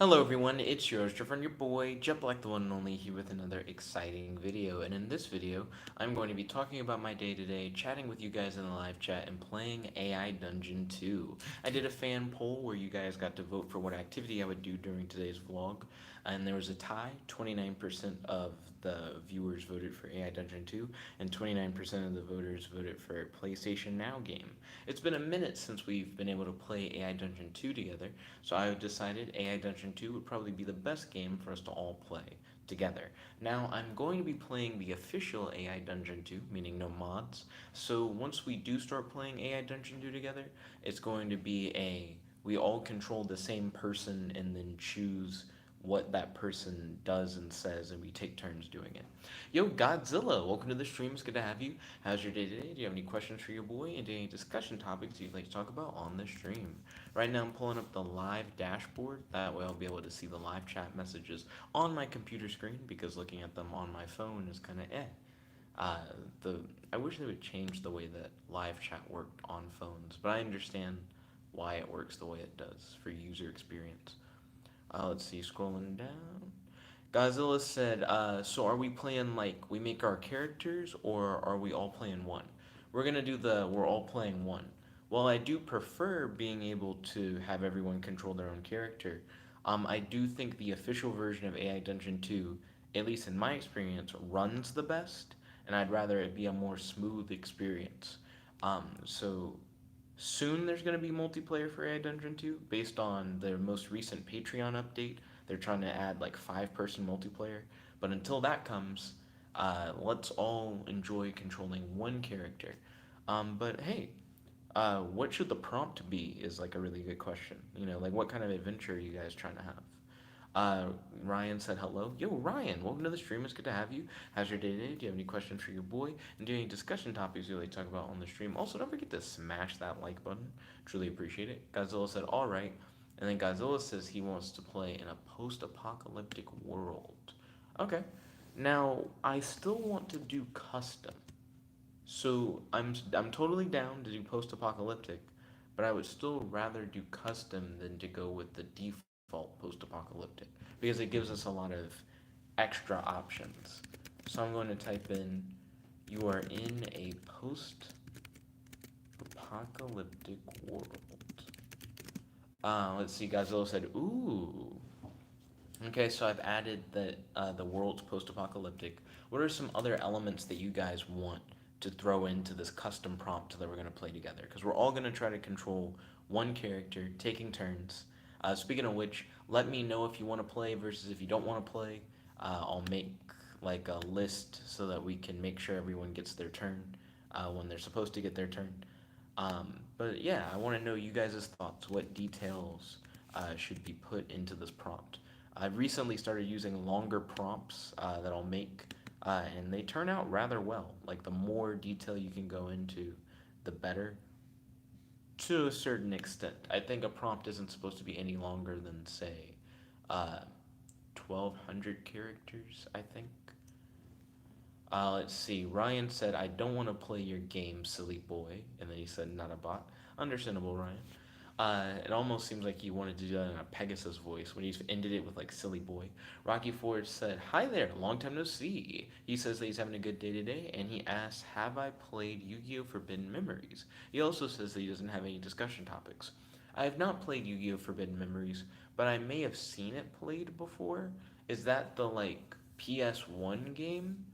Hello everyone, it's yours, Trevor, and your boy, Jet Black the one and only, here with another exciting video. And in this video, I'm going to be talking about my day-to-day, chatting with you guys in the live chat, and playing AI Dungeon 2. I did a fan poll where you guys got to vote for what activity I would do during today's vlog, and there was a tie. 29% of the viewers voted for AI Dungeon 2, and 29% of the voters voted for a PlayStation Now game. It's been a minute since we've been able to play AI Dungeon 2 together, so I decided AI Dungeon 2 would probably be the best game for us to all play together. Now, I'm going to be playing the official AI Dungeon 2, meaning no mods. So once we do start playing AI Dungeon 2 together, it's going to be we all control the same person and then choose what that person does and says, and we take turns doing it. Yo, Godzilla, welcome to the stream. It's good to have you. How's your day today? Do you have any questions for your boy? And any discussion topics you'd like to talk about on the stream? Right now, I'm pulling up the live dashboard. That way, I'll be able to see the live chat messages on my computer screen because looking at them on my phone is kind of eh. Uh, the I wish they would change the way that live chat worked on phones, but I understand why it works the way it does for user experience. Let's see, scrolling down. Godzilla said, so are we playing like we make our characters or are we all playing one? We're gonna do we're all playing one. While I do prefer being able to have everyone control their own character, I do think the official version of AI Dungeon 2, at least in my experience, runs the best, and I'd rather it be a more smooth experience. So soon there's going to be multiplayer for AI Dungeon 2 based on their most recent Patreon update. They're trying to add like 5-person multiplayer. But until that comes, let's all enjoy controlling one character. But hey, what should the prompt be is like a really good question. You know, like what kind of adventure are you guys trying to have? Uh, Ryan said hello. Yo, Ryan, welcome to the stream. It's good to have you. How's your day today? Do you have any questions for your boy? And do you have any discussion topics you like to talk about on the stream? Also, don't forget to smash that like button. Truly appreciate it. Godzilla said, all right. And then Godzilla says he wants to play in a post-apocalyptic world. Okay. Now, I still want to do custom. So I'm totally down to do post-apocalyptic, but I would still rather do custom than to go with the default post-apocalyptic because it gives us a lot of extra options. So I'm going to type in, you are in a post-apocalyptic world. Let's see, Godzilla said, ooh. Okay, so I've added the world's post-apocalyptic. What are some other elements that you guys want to throw into this custom prompt that we're gonna play together? Because we're all gonna try to control one character, taking turns. Speaking of which, let me know if you want to play versus if you don't want to play. I'll make like a list so that we can make sure everyone gets their turn when they're supposed to get their turn. But yeah, I want to know you guys' thoughts. What details should be put into this prompt? I've recently started using longer prompts that I'll make, and they turn out rather well. Like the more detail you can go into, the better. To a certain extent, I think a prompt isn't supposed to be any longer than say, 1,200 characters. I think. Let's see. Ryan said, "I don't want to play your game, silly boy," and then he said, "Not a bot." Understandable, Ryan. It almost seems like he wanted to do that in a Pegasus voice when he ended it with like "silly boy." Rocky Ford said, "Hi there, long time no see." He says that he's having a good day today, and he asks, "Have I played Yu-Gi-Oh! Forbidden Memories?" He also says that he doesn't have any discussion topics. I have not played Yu-Gi-Oh! Forbidden Memories, but I may have seen it played before. Is that the like PS1 game?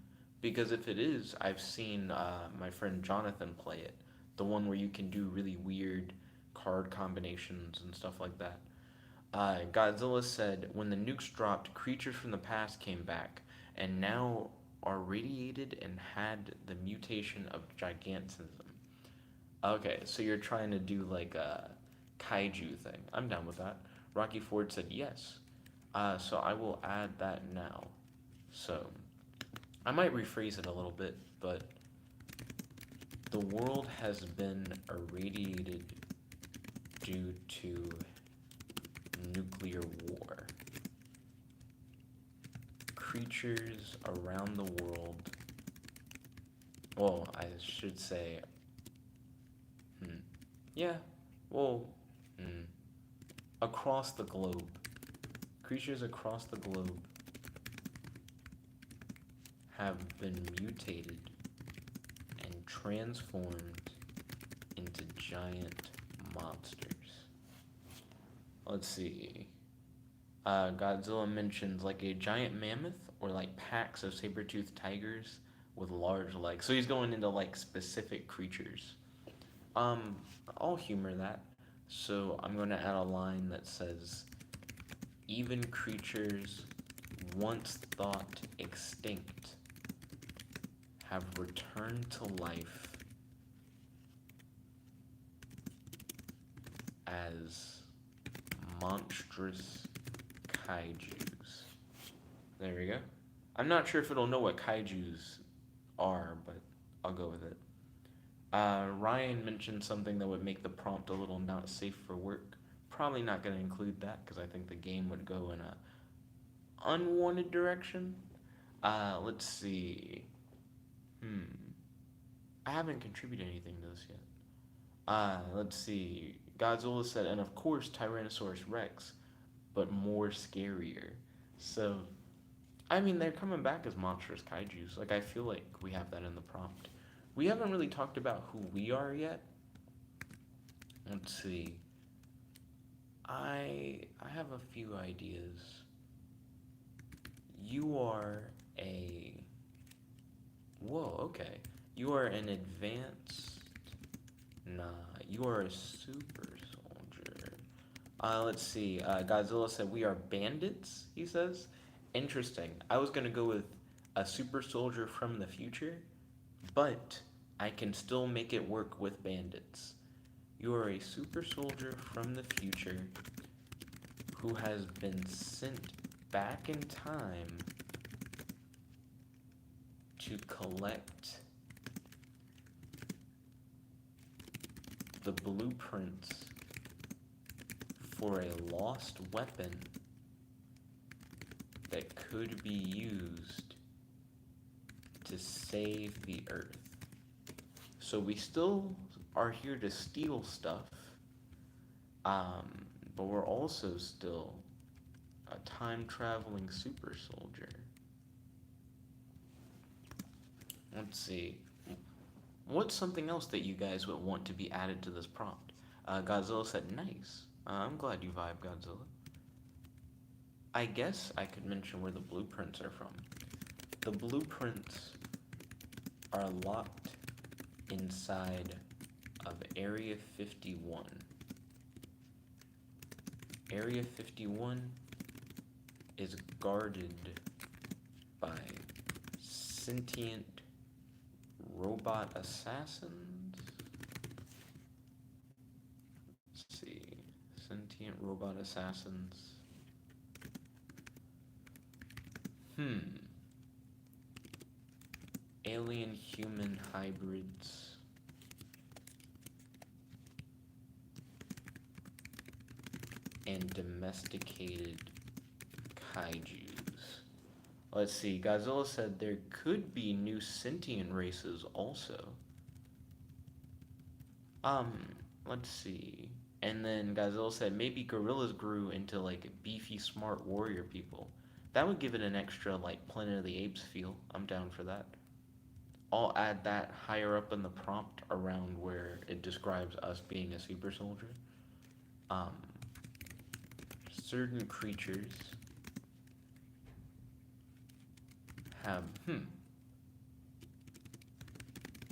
Because if it is, I've seen my friend Jonathan play it. The one where you can do really weird card combinations and stuff like that. Godzilla said, when the nukes dropped, creatures from the past came back and now are radiated and had the mutation of gigantism. Okay, so you're trying to do like a kaiju thing. I'm down with that. Rocky Ford said yes. So I will add that now. So I might rephrase it a little bit, but the world has been irradiated due to nuclear war. Creatures around the world, well, I should say, hmm, yeah, well, hmm, across the globe Creatures across the globe have been mutated and transformed into giant monsters. Let's see. Godzilla mentions like a giant mammoth or like packs of saber-toothed tigers with large legs. So he's going into like specific creatures. Um, I'll humor that. So I'm going to add a line that says, even creatures once thought extinct have returned to life as monstrous kaijus. There we go. I'm not sure if it'll know what kaijus are, but I'll go with it. Ryan mentioned something that would make the prompt a little not safe for work. Probably not going to include that because I think the game would go in a unwanted direction. Let's see. I haven't contributed anything to this yet. Let's see. Godzilla said, and of course Tyrannosaurus Rex, but more scarier. So, I mean, they're coming back as monstrous kaijus. Like, I feel like we have that in the prompt. We haven't really talked about who we are yet. Let's see. I have a few ideas. You are a... Whoa, okay. You are an advanced... Nah, you are a super soldier. Let's see. Godzilla said, we are bandits, he says. Interesting. I was going to go with a super soldier from the future, but I can still make it work with bandits. You are a super soldier from the future who has been sent back in time to collect the blueprints for a lost weapon that could be used to save the Earth. So we still are here to steal stuff, but we're also still a time-traveling super soldier. Let's see. What's something else that you guys would want to be added to this prompt? Godzilla said, nice. I'm glad you vibe, Godzilla. I guess I could mention where the blueprints are from. The blueprints are locked inside of Area 51. Area 51 is guarded by sentient robot assassins. Let's see. Sentient robot assassins. Alien human hybrids. And domesticated kaijus. Let's see, Godzilla said there could be new sentient races also. Let's see. And then Godzilla said maybe gorillas grew into like beefy, smart warrior people. That would give it an extra like Planet of the Apes feel. I'm down for that. I'll add that higher up in the prompt around where it describes us being a super soldier. Certain creatures have,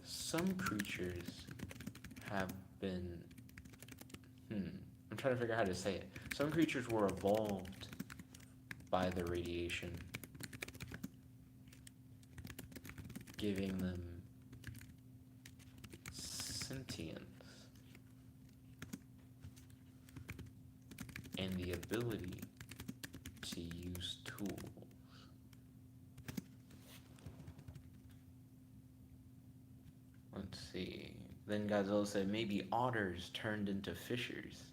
some creatures have been, I'm trying to figure out how to say it. Some creatures were evolved by the radiation, giving them sentience and the ability to use tools. Let's see. Then Godzilla said maybe otters turned into fishers.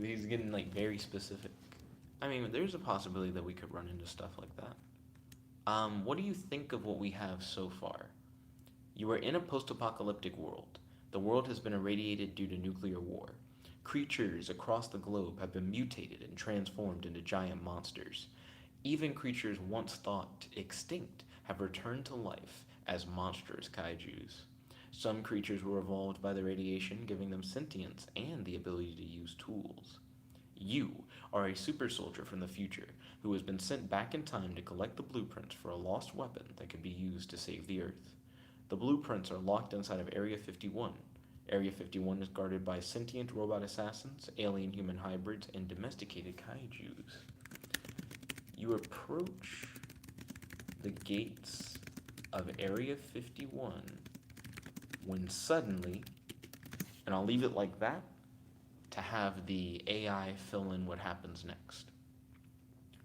He's getting like very specific. I mean, there's a possibility that we could run into stuff like that. What do you think of what we have so far? You are in a post-apocalyptic world. The world has been irradiated due to nuclear war. Creatures across the globe have been mutated and transformed into giant monsters. Even creatures once thought extinct have returned to life as monstrous kaijus. Some creatures were evolved by the radiation, giving them sentience and the ability to use tools. You are a super soldier from the future who has been sent back in time to collect the blueprints for a lost weapon that could be used to save the Earth. The blueprints are locked inside of Area 51. Area 51 is guarded by sentient robot assassins, alien human hybrids, and domesticated kaijus. You approach the gates of Area 51 when suddenly, and I'll leave it like that to have the AI fill in what happens next.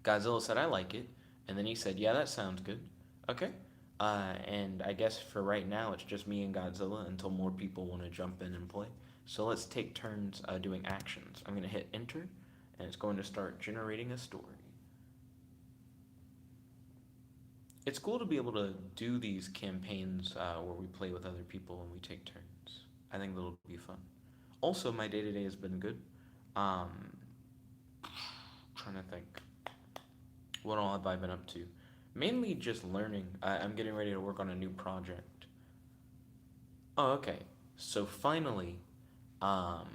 Godzilla said, I like it. And then he said, yeah, that sounds good. Okay. And I guess for right now, it's just me and Godzilla until more people want to jump in and play. So let's take turns doing actions. I'm going to hit enter, and it's going to start generating a story. It's cool to be able to do these campaigns where we play with other people and we take turns. I think that'll be fun. Also, my day to day has been good. Um, Trying to think. What all have I been up to? Mainly just learning. I'm getting ready to work on a new project. Oh, okay. So finally, um,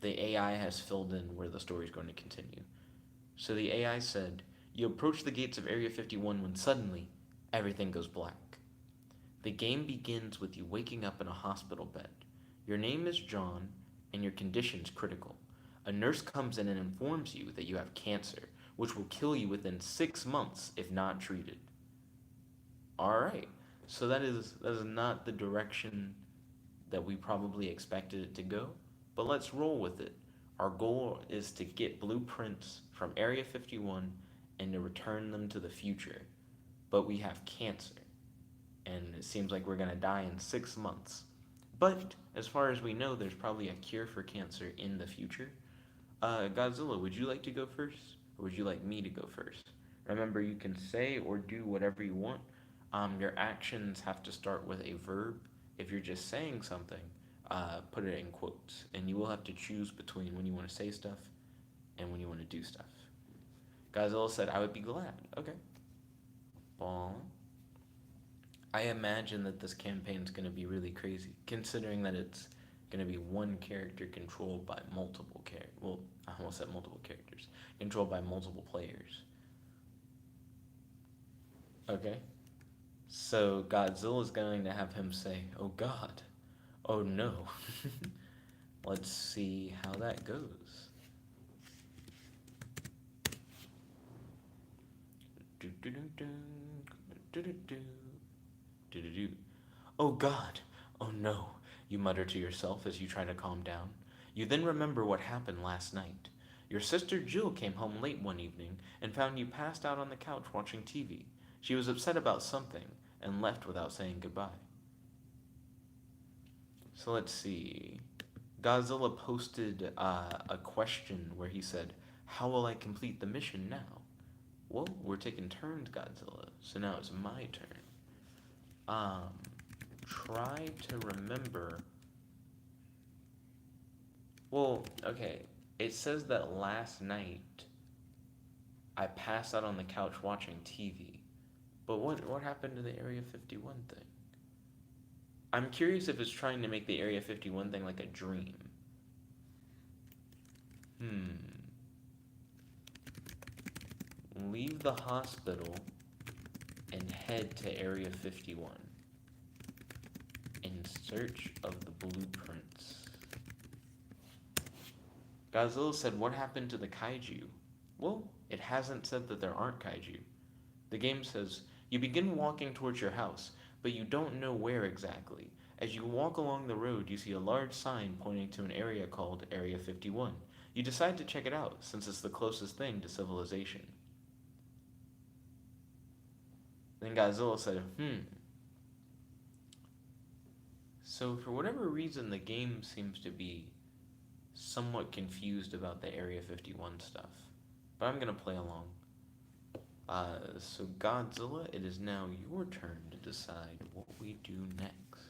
the AI has filled in where the story is going to continue. So the AI said, you approach the gates of Area 51 when suddenly everything goes black. The game begins with you waking up in a hospital bed. Your name is John, and your condition's critical. A nurse comes in and informs you that you have cancer, which will kill you within 6 months if not treated. Alright, so that is not the direction that we probably expected it to go, but let's roll with it. Our goal is to get blueprints from Area 51 and to return them to the future. But we have cancer, and it seems like we're gonna die in 6 months. But as far as we know, there's probably a cure for cancer in the future. Godzilla, would you like to go first? Or would you like me to go first? Remember, you can say or do whatever you want. Your actions have to start with a verb. If you're just saying something, put it in quotes. And you will have to choose between when you want to say stuff and when you want to do stuff. Godzilla said, I would be glad. Okay. Ball. I imagine that this campaign's going to be really crazy, considering that it's going to be one character controlled by multiple characters. Well, I almost said multiple characters. Controlled by multiple players. Okay? So Godzilla's going to have him say, oh God, oh no. Let's see how that goes. Oh God, oh no, you mutter to yourself as you try to calm down. You then remember what happened last night. Your sister Jill came home late one evening and found you passed out on the couch watching TV. She was upset about something and left without saying goodbye. So let's see. Godzilla posted a question where he said, how will I complete the mission now? Well, we're taking turns, Godzilla, so now it's my turn. Try to remember. Well, okay. It says that last night I passed out on the couch watching TV. But what happened to the Area 51 thing? I'm curious if it's trying to make the Area 51 thing like a dream. Leave the hospital and head to Area 51 in search of the blueprints. Godzilla said, what happened to the kaiju? Well, it hasn't said that there aren't kaiju. The game says, you begin walking towards your house, but you don't know where exactly. As you walk along the road, you see a large sign pointing to an area called Area 51. You decide to check it out, since it's the closest thing to civilization. Then Godzilla said, So for whatever reason, the game seems to be somewhat confused about the Area 51 stuff. But I'm going to play along. So Godzilla, it is now your turn to decide what we do next.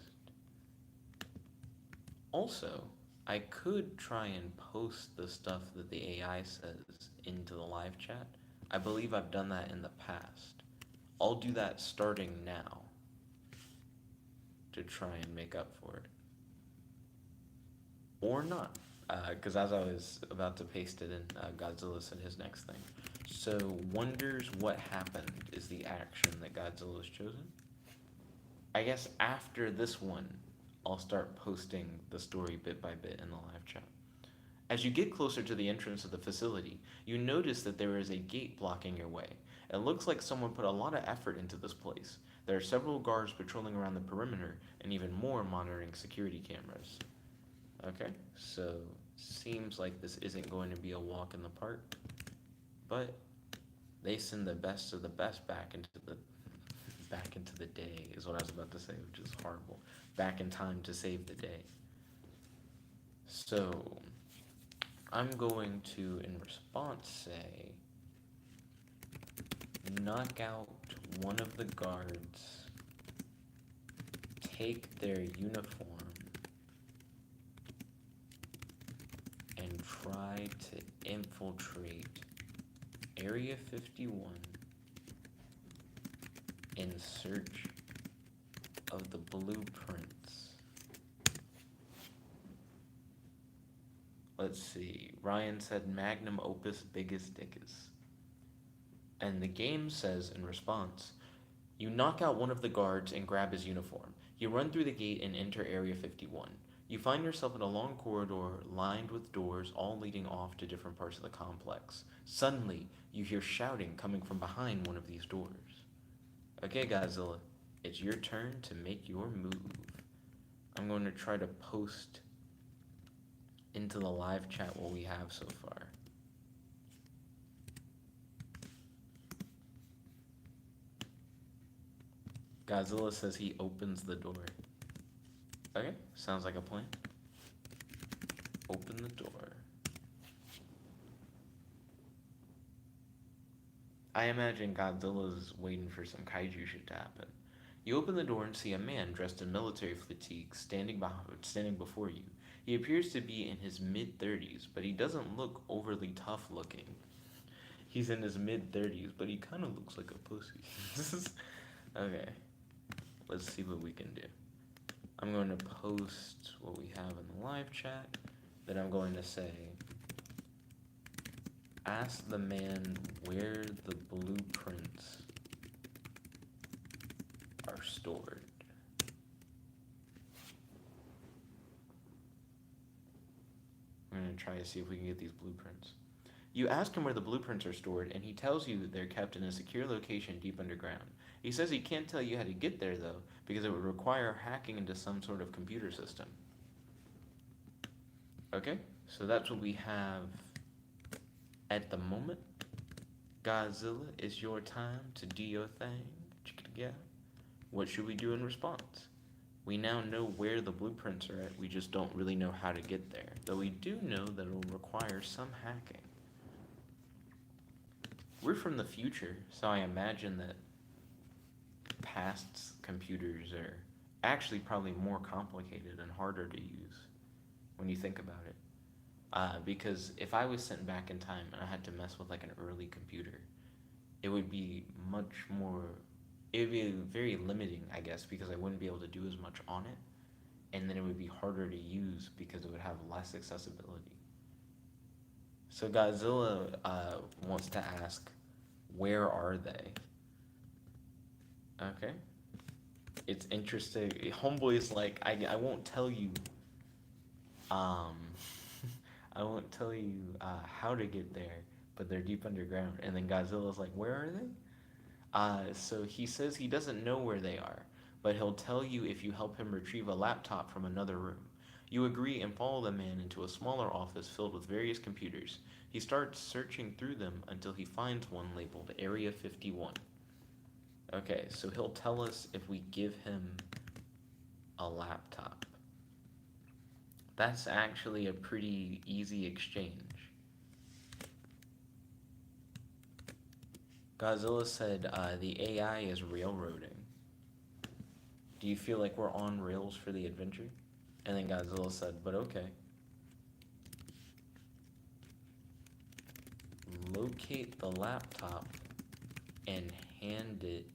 Also, I could try and post the stuff that the AI says into the live chat. I believe I've done that in the past. I'll do that starting now to try and make up for it. Or not. Because as I was about to paste it in, Godzilla said his next thing. So, wonders what happened is the action that Godzilla's chosen. I guess after this one, I'll start posting the story bit by bit in the live chat. As you get closer to the entrance of the facility, you notice that there is a gate blocking your way. It looks like someone put a lot of effort into this place. There are several guards patrolling around the perimeter and even more monitoring security cameras. Okay, so seems like this isn't going to be a walk in the park, but they send the best of the best back into the day is what I was about to say, which is horrible. Back in time to save the day. So I'm going to, in response, say, knock out one of the guards, take their uniform, and try to infiltrate Area 51 in search of the blueprints. Let's see. Ryan said magnum opus biggest dickus. And the game says in response, you knock out one of the guards and grab his uniform. You run through the gate and enter Area 51. You find yourself in a long corridor lined with doors all leading off to different parts of the complex. Suddenly, you hear shouting coming from behind one of these doors. Okay, Godzilla, it's your turn to make your move. I'm going to try to post into the live chat what we have so far. Godzilla says he opens the door. Okay, sounds like a plan. Open the door. I imagine Godzilla's waiting for some kaiju shit to happen. You open the door and see a man dressed in military fatigue standing before you. He appears to be in his mid-30s, but he doesn't look overly tough looking. He's in his mid-30s, but he kind of looks like a pussy. Okay, let's see what we can do. I'm going to post what we have in the live chat. Then I'm going to say, ask the man where the blueprints are stored. I'm going to try to see if we can get these blueprints. You ask him where the blueprints are stored, and he tells you that they're kept in a secure location deep underground. He says he can't tell you how to get there, though, because it would require hacking into some sort of computer system. Okay, so that's what we have at the moment. Godzilla, it's your time to do your thing. Yeah. What should we do in response? We now know where the blueprints are at, we just don't really know how to get there. Though we do know that it will require some hacking. We're from the future, so I imagine that past computers are actually probably more complicated and harder to use when you think about it. Because if I was sent back in time and I had to mess with like an early computer, it would be much more, it would be very limiting, I guess, because I wouldn't be able to do as much on it. And then it would be harder to use because it would have less accessibility. So Godzilla wants to ask, where are they? Okay. It's interesting. Homeboy's like, I won't tell you, um, I won't tell you how to get there, but they're deep underground. And then Godzilla's like, where are they? So he says he doesn't know where they are, but he'll tell you if you help him retrieve a laptop from another room. You agree and follow the man into a smaller office filled with various computers. He starts searching through them until he finds one labeled Area 51. Okay, so he'll tell us if we give him a laptop. That's actually a pretty easy exchange. Godzilla said the AI is railroading. Do you feel like we're on rails for the adventure? And then Godzilla said, but okay. locate the laptop and hand it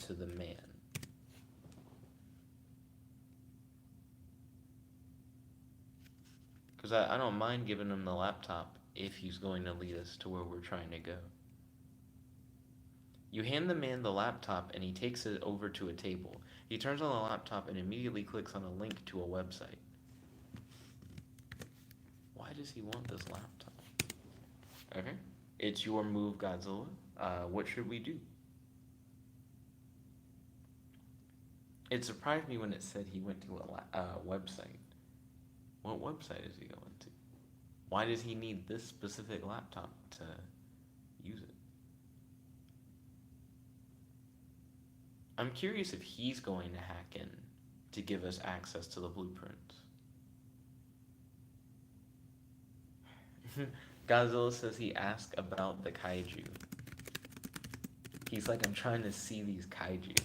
to the man. Because I don't mind giving him the laptop if he's going to lead us to where we're trying to go. You hand the man the laptop and he takes it over to a table. He turns on the laptop and immediately clicks on a link to a website. Why does he want this laptop? Okay. It's your move, Godzilla. What should we do? It surprised me when it said he went to a website. What website is he going to? Why does he need this specific laptop to use it? I'm curious if he's going to hack in to give us access to the blueprints. Godzilla says he asked about the kaiju. He's like, I'm trying to see these kaiju.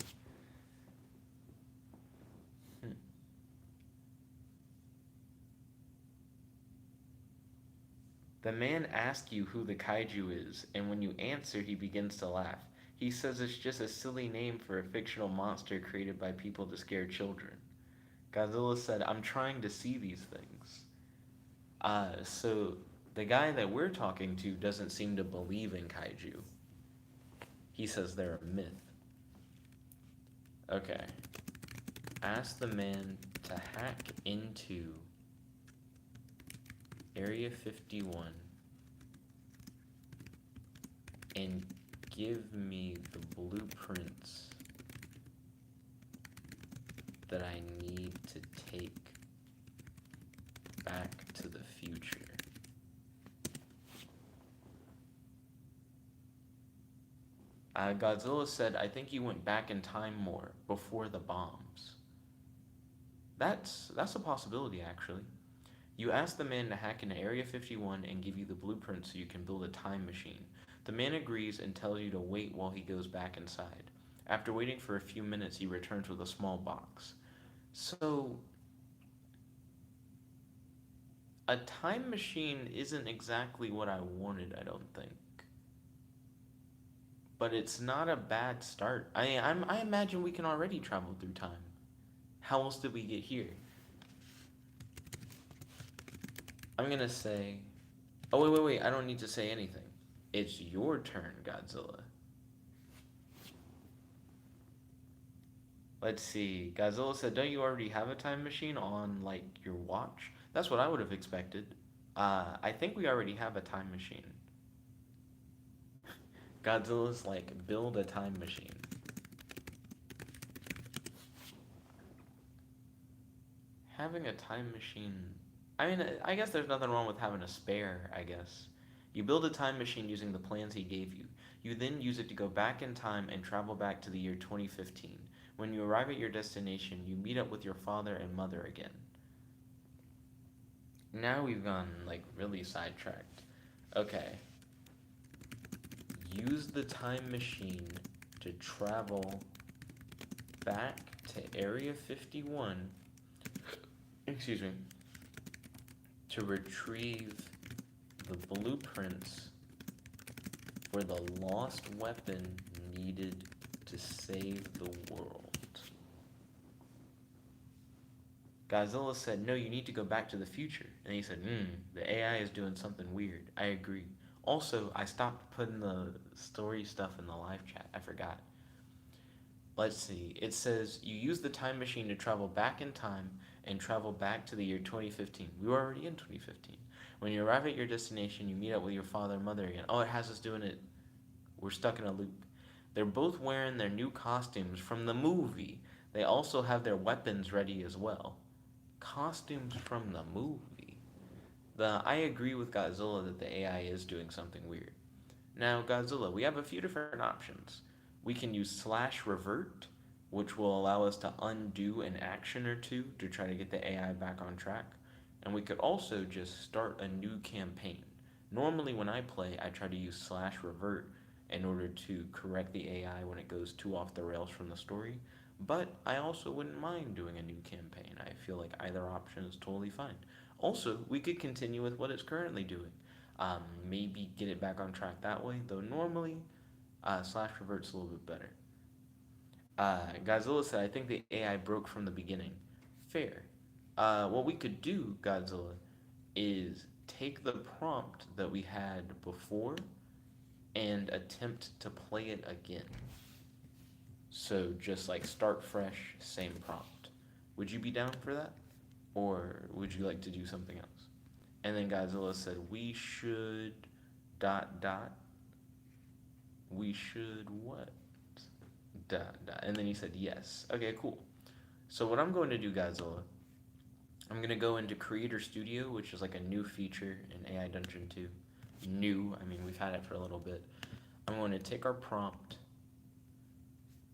The man asks you who the kaiju is, and when you answer, he begins to laugh. He says it's just a silly name for a fictional monster created by people to scare children. Godzilla said, I'm trying to see these things. So the guy that we're talking to doesn't seem to believe in kaiju. He says they're a myth. Okay. Ask the man to hack into Area 51 and give me the blueprints that I need to take back to the future. Godzilla said, I think you went back in time more before the bombs. That's a possibility, actually. You ask the man to hack into Area 51 and give you the blueprint so you can build a time machine. The man agrees and tells you to wait while he goes back inside. After waiting for a few minutes, he returns with a small box. So, a time machine isn't exactly what I wanted, I don't think. But it's not a bad start. I imagine we can already travel through time. How else did we get here? I'm gonna say... Oh, wait, I don't need to say anything. It's your turn, Godzilla. Let's see. Godzilla said, don't you already have a time machine on, like, your watch? That's what I would have expected. I think we already have a time machine. Godzilla's like, build a time machine. Having a time machine... I mean, I guess there's nothing wrong with having a spare, I guess. You build a time machine using the plans he gave you. You then use it to go back in time and travel back to the year 2015. When you arrive at your destination, you meet up with your father and mother again. Now we've gone, like, really sidetracked. Okay. Use the time machine to travel back to Area 51. Excuse me. To retrieve the blueprints for the lost weapon needed to save the world. Godzilla said, no, you need to go back to the future. And he said, the AI is doing something weird. I agree. Also, I stopped putting the story stuff in the live chat. I forgot. Let's see. It says, you use the time machine to travel back in time and travel back to the year 2015. We were already in 2015. When you arrive at your destination, you meet up with your father and mother again. Oh, it has us doing it. We're stuck in a loop. They're both wearing their new costumes from the movie. They also have their weapons ready as well. Costumes from the movie. I agree with Godzilla that the AI is doing something weird. Now, Godzilla, we have a few different options. We can use /revert, which will allow us to undo an action or two to try to get the AI back on track. And we could also just start a new campaign. Normally when I play, I try to use /revert in order to correct the AI when it goes too off the rails from the story. But I also wouldn't mind doing a new campaign. I feel like either option is totally fine. Also, we could continue with what it's currently doing. Maybe get it back on track that way, though normally slash revert's a little bit better. Godzilla said, I think the AI broke from the beginning. Fair. What we could do, Godzilla, is take the prompt that we had before and attempt to play it again. So just like start fresh, same prompt. Would you be down for that? Or would you like to do something else? And then Godzilla said, we should dot dot. We should what? Dot dot. And then he said yes. Okay, cool. So what I'm going to do, Godzilla, I'm gonna go into Creator Studio, which is like a new feature in AI Dungeon 2. New, I mean we've had it for a little bit. I'm going to take our prompt,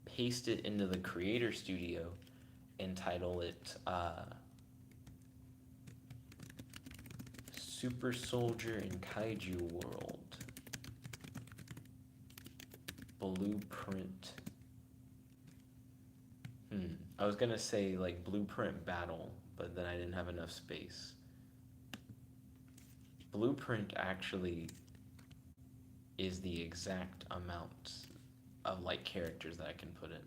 paste it into the Creator Studio, and title it Super Soldier in Kaiju World Blueprint. I was gonna say like Blueprint Battle, but then I didn't have enough space. Blueprint actually is the exact amount of like characters that I can put in.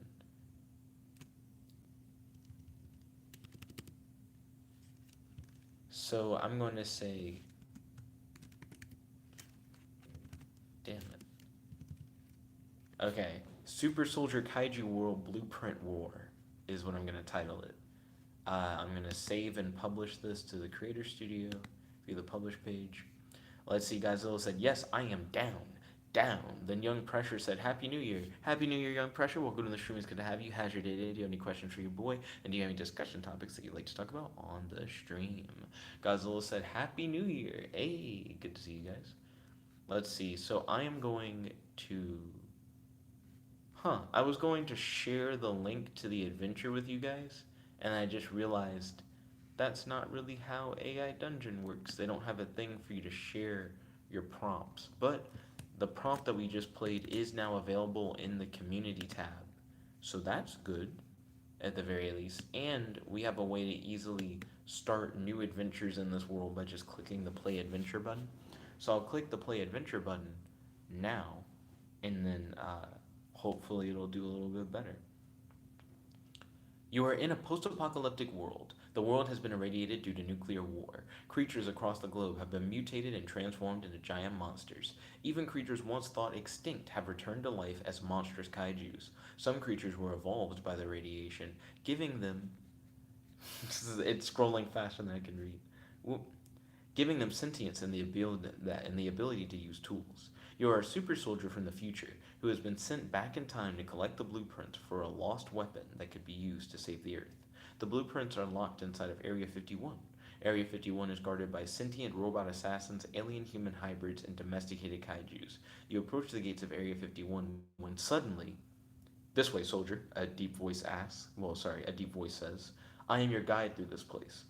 So I'm going to say, damn it. Okay, Super Soldier Kaiju World Blueprint War is what I'm going to title it. I'm going to save and publish this to the Creator Studio via the publish page. Let's see, Godzilla said, yes, I am down. Down. Then Young Pressure said, Happy New Year. Happy New Year, Young Pressure. Welcome to the stream. It's good to have you. How's your day today? Do you have any questions for your boy? And do you have any discussion topics that you'd like to talk about on the stream? Godzilla said, Happy New Year. Hey, good to see you guys. Let's see. So I am going to. I was going to share the link to the adventure with you guys, and I just realized that's not really how AI Dungeon works. They don't have a thing for you to share your prompts. But the prompt that we just played is now available in the community tab. So that's good, at the very least. And we have a way to easily start new adventures in this world by just clicking the play adventure button. So I'll click the play adventure button now, and then hopefully it'll do a little bit better. You are in a post apocalyptic world. The world has been irradiated due to nuclear war. Creatures across the globe have been mutated and transformed into giant monsters. Even creatures once thought extinct have returned to life as monstrous kaijus. Some creatures were evolved by the radiation, giving them. It's scrolling faster than I can read. Whoop. Giving them sentience and the ability to use tools. You are a super soldier from the future who has been sent back in time to collect the blueprint for a lost weapon that could be used to save the Earth. The blueprints are locked inside of Area 51. Area 51 is guarded by sentient robot assassins, alien human hybrids, and domesticated kaijus. You approach the gates of Area 51 when suddenly, this way, soldier, a deep voice asks. Well, sorry, a deep voice says, I am your guide through this place.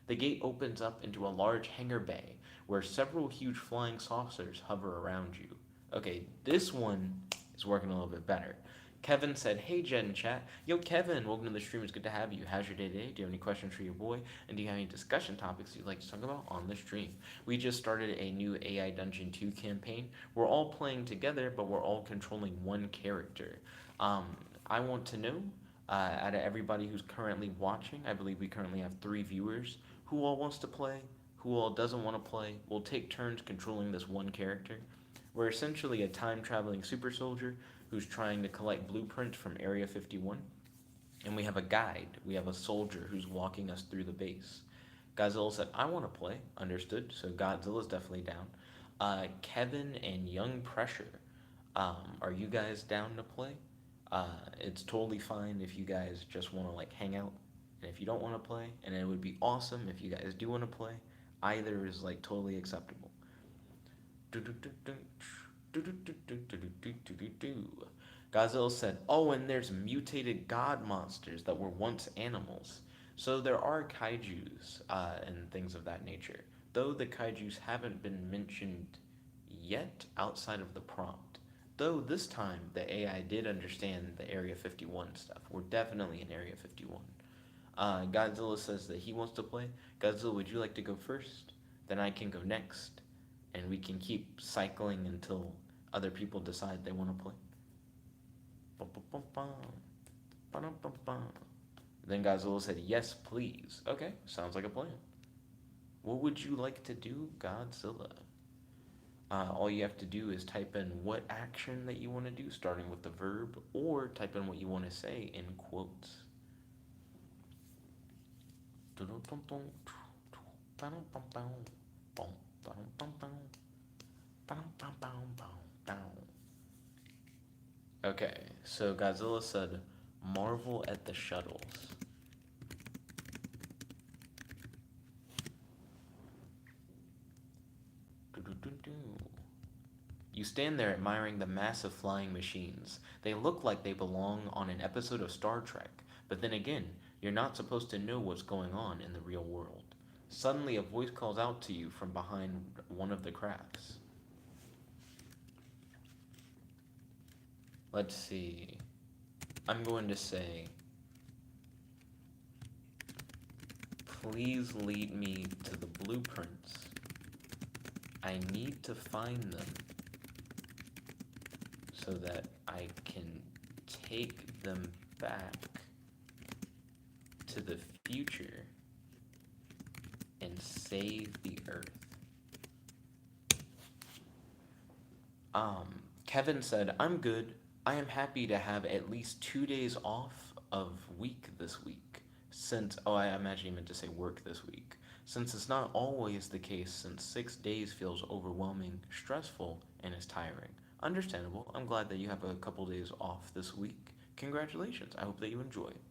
The gate opens up into a large hangar bay where several huge flying saucers hover around you. Okay, this one is working a little bit better. Kevin said, Hey, Jed and chat. Yo, Kevin, welcome to the stream. It's good to have you. How's your day today? Do you have any questions for your boy? And do you have any discussion topics you'd like to talk about on the stream? We just started a new AI Dungeon 2 campaign. We're all playing together, but we're all controlling one character. I want to know, out of everybody who's currently watching, I believe we currently have 3 viewers, who all wants to play, who all doesn't want to play. We'll take turns controlling this one character. We're essentially a time-traveling super soldier who's trying to collect blueprints from Area 51. And we have a guide. We have a soldier who's walking us through the base. Godzilla said, I want to play. Understood. So Godzilla's definitely down. Kevin and Young Pressure, are you guys down to play? It's totally fine if you guys just want to like hang out, and if you don't want to play, and it would be awesome if you guys do want to play. Either is like totally acceptable. Godzilla said, Oh, and there's mutated god monsters that were once animals. So there are kaijus and things of that nature. Though the kaijus haven't been mentioned yet outside of the prompt. Though this time the AI did understand the Area 51 stuff. We're definitely in Area 51. Godzilla says that he wants to play. Godzilla, would you like to go first? Then I can go next. and we can keep cycling until other people decide they want to play. Bum, bum, bum, bum. Ba-dum, bum, bum. Then Godzilla said, "Yes, please." Okay, sounds like a plan. What would you like to do, Godzilla? All you have to do is type in what action that you want to do, starting with the verb, or type in what you want to say in quotes. Okay, so Godzilla said, "Marvel at the shuttles." You stand there admiring the massive flying machines. They look like they belong on an episode of Star Trek, but then again, you're not supposed to know what's going on in the real world. Suddenly, a voice calls out to you from behind one of the crafts. Let's see. I'm going to say, "Please lead me to the blueprints. I need to find them so that I can take them back to the future and save the Earth." Kevin said, "I'm good. I am happy to have at least 2 days off of week this week. I imagine he meant to say work this week. Since it's not always the case, since 6 days feels overwhelming, stressful, and is tiring. Understandable. I'm glad that you have a couple days off this week. Congratulations. I hope that you enjoy it."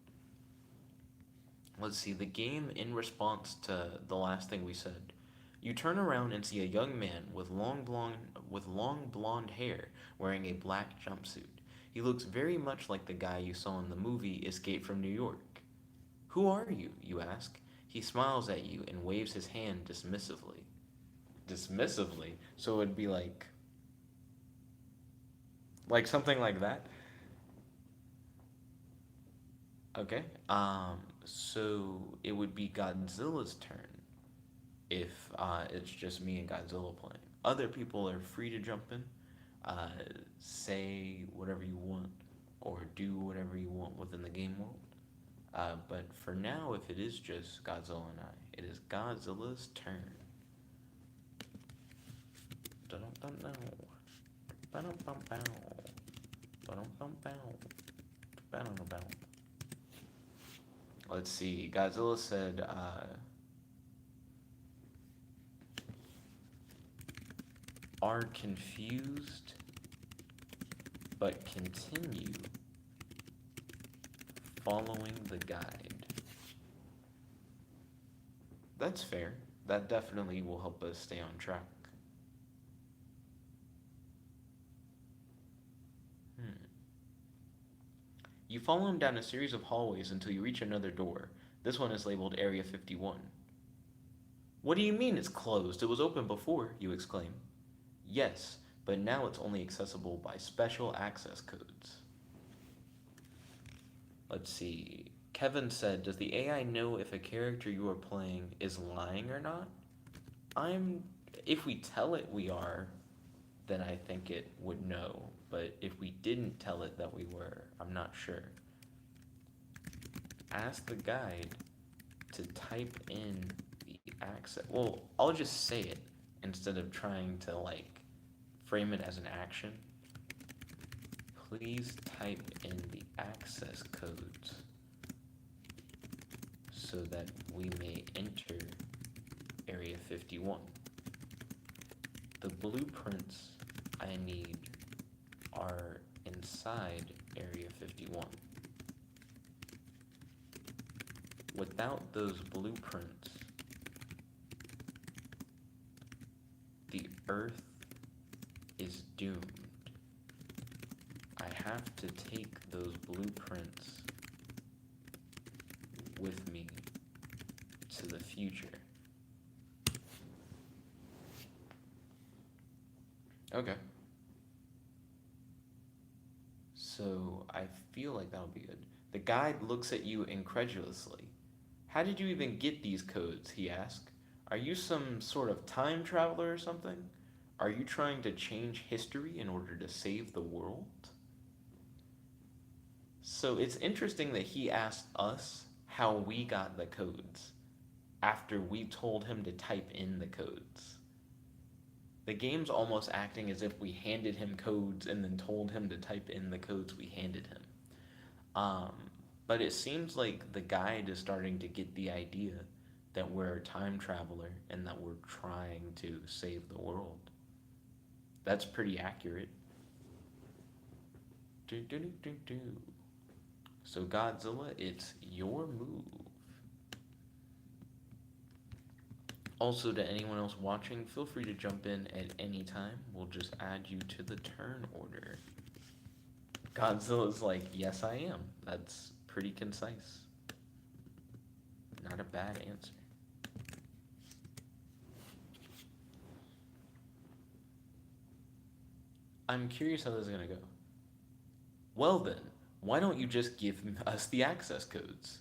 Let's see, the game in response to the last thing we said. You turn around and see a young man with long blonde hair wearing a black jumpsuit. He looks very much like the guy you saw in the movie Escape from New York. "Who are you?" you ask. He smiles at you and waves his hand dismissively. Dismissively? So it would be like something like that. Okay. So it would be Godzilla's turn if it's just me and Godzilla playing. Other people are free to jump in, uh, say whatever you want, or do whatever you want within the game world. But for now, if it is just Godzilla and I, it is Godzilla's turn. Dun-dun-dun-dun. Ba-dum-bum-bow. Ba-dum-bum-bow. Ba-dum-bum-bow. Let's see. Godzilla said, "Are confused, but continue following the guide." That's fair. That definitely will help us stay on track. Hmm. You follow him down a series of hallways until you reach another door. This one is labeled Area 51. "What do you mean it's closed? It was open before," you exclaim. "Yes, but now it's only accessible by special access codes." Let's see. Kevin said, "Does the AI know if a character you are playing is lying or not?" I'm. If we tell it we are, then I think it would know. But if we didn't tell it that we were, I'm not sure. Ask the guide to type in the access. Well, I'll just say it instead of trying to frame it as an action. "Please type in the access codes so that we may enter Area 51. The blueprints I need are inside Area 51. Without those blueprints, the Earth is doomed. I have to take those blueprints with me to the future." Okay. So I feel like that'll be good. The guide looks at you incredulously. "How did you even get these codes?" he asks. "Are you some sort of time traveler or something?" Are you trying to change history in order to save the world? So it's interesting that he asked us how we got the codes after we told him to type in the codes. The game's almost acting as if we handed him codes and then told him to type in the codes we handed him. Um, but it seems like the guide is starting to get the idea that we're a time traveler and that we're trying to save the world. That's pretty accurate. Do, do, do, do, do. So, Godzilla, it's your move. Also, to anyone else watching, feel free to jump in at any time. We'll just add you to the turn order. Godzilla's like, yes, I am. That's pretty concise. Not a bad answer. I'm curious how this is going to go. Well, then, why don't you just give us the access codes?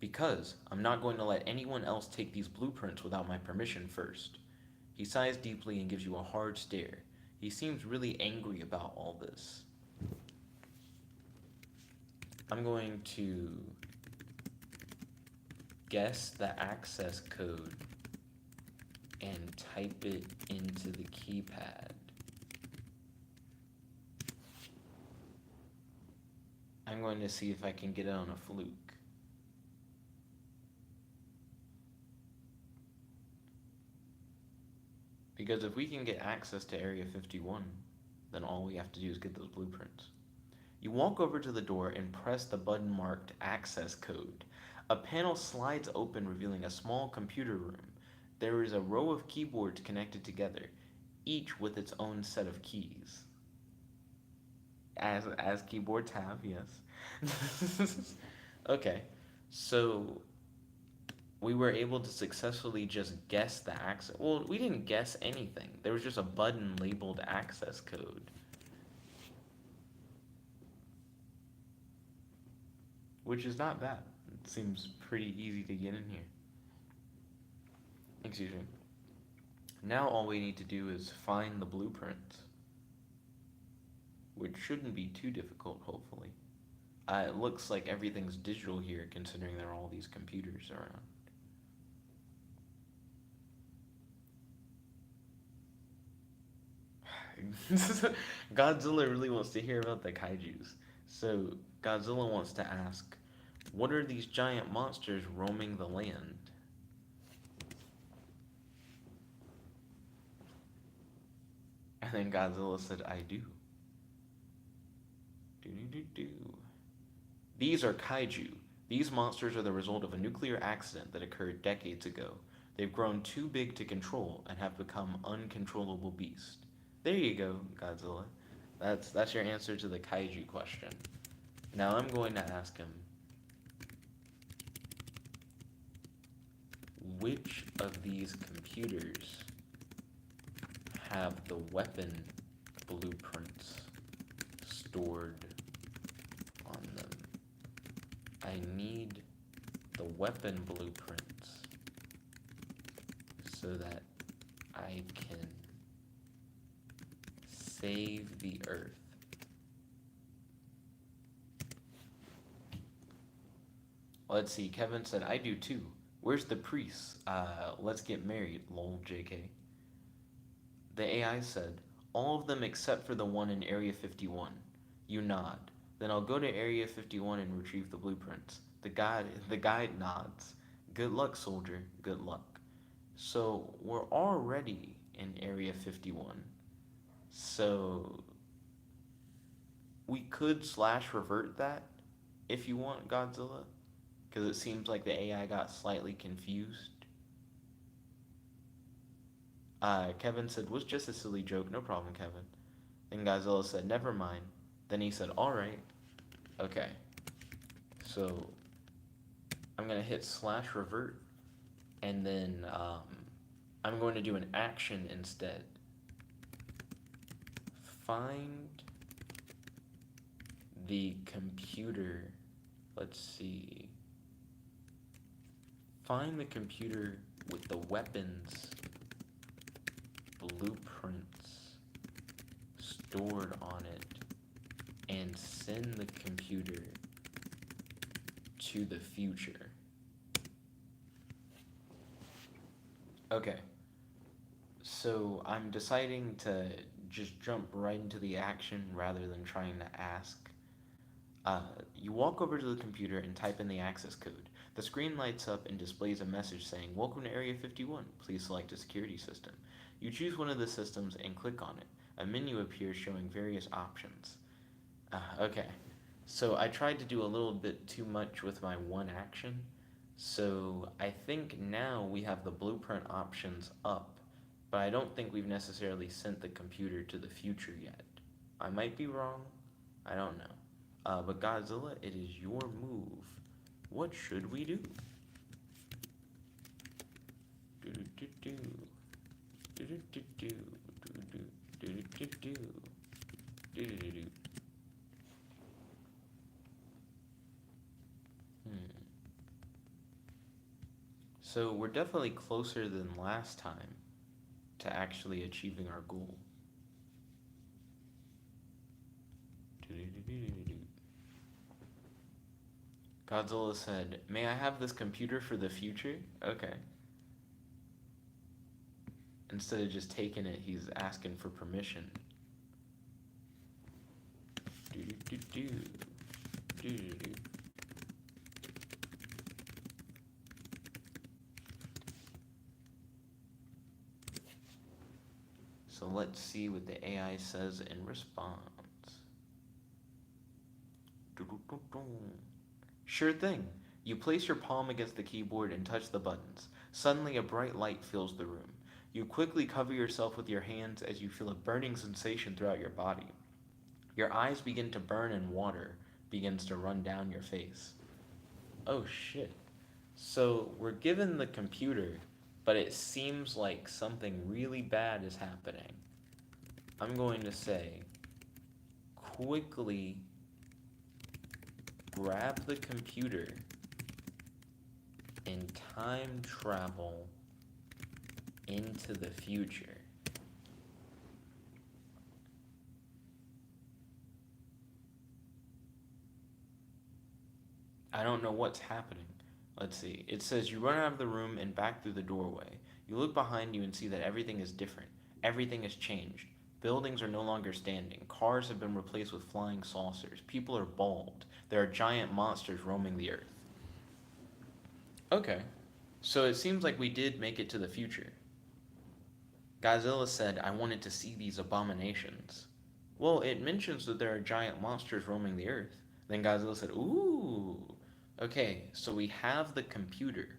Because I'm not going to let anyone else take these blueprints without my permission first. He sighs deeply and gives you a hard stare. He seems really angry about all this. I'm going to guess the access code and type it into the keypad. I'm going to see if I can get it on a fluke. Because if we can get access to Area 51, then all we have to do is get those blueprints. You walk over to the door and press the button marked Access Code. A panel slides open, revealing a small computer room. There is a row of keyboards connected together, each with its own set of keys. As keyboards have, yes. Okay, so we were able to successfully just guess the access. Well, we didn't guess anything. There was just a button labeled access code, which is not bad. It seems pretty easy to get in here. Excuse me. Now all we need to do is find the blueprints, which shouldn't be too difficult, hopefully. It looks like everything's digital here, considering there are all these computers around. Godzilla really wants to hear about the kaijus. So Godzilla wants to ask, what are these giant monsters roaming the land? And then Godzilla said, I do. Do. These are kaiju. These monsters are the result of a nuclear accident that occurred decades ago. They've grown too big to control and have become uncontrollable beasts. There you go, Godzilla. That's your answer to the kaiju question. Now I'm going to ask him, which of these computers have the weapon blueprints stored on them? I need the weapon blueprints so that I can save the Earth. Let's see, Kevin said, I do too. Where's the priest? Let's get married, lol, JK. The AI said, all of them except for the one in Area 51. You nod. Then I'll go to Area 51 and retrieve the blueprints. The guide nods. Good luck, soldier. Good luck. So we're already in Area 51. So we could / revert that if you want, Godzilla, because it seems like the AI got slightly confused. Kevin said, was just a silly joke. No problem, Kevin. Then Godzilla said, never mind. Then he said, all right. Okay. So I'm going to hit / revert, and then I'm going to do an action instead. Find the computer. Let's see. Find the computer with the weapons blueprints stored on it and send the computer to the future. Okay, so I'm deciding to just jump right into the action rather than trying to ask. You walk over to the computer and type in the access code. The screen lights up and displays a message saying, "Welcome to Area 51. Please select a security system." You choose one of the systems and click on it. A menu appears showing various options. Okay, so I tried to do a little bit too much with my one action. So I think now we have the blueprint options up, but I don't think we've necessarily sent the computer to the future yet. I might be wrong. I don't know. But Godzilla, it is your move. What should we do? Do do do do do do do do do do do do do do do. So we're definitely closer than last time to actually achieving our goal. Godzilla said, "May I have this computer for the future?" Okay. Instead of just taking it, he's asking for permission. Do do do do do do. So let's see what the AI says in response. Sure thing. You place your palm against the keyboard and touch the buttons. Suddenly, a bright light fills the room. You quickly cover yourself with your hands as you feel a burning sensation throughout your body. Your eyes begin to burn and water begins to run down your face. Oh shit. So we're given the computer, but it seems like something really bad is happening. I'm going to say, quickly grab the computer and time travel into the future. I don't know what's happening. Let's see. It says you run out of the room and back through the doorway. You look behind you and see that everything is different. Everything has changed. Buildings are no longer standing. Cars have been replaced with flying saucers. People are bald. There are giant monsters roaming the earth. Okay. So it seems like we did make it to the future. Godzilla said, "I wanted to see these abominations." Well, it mentions that there are giant monsters roaming the earth. Then Godzilla said, "Ooh, okay, so we have the computer.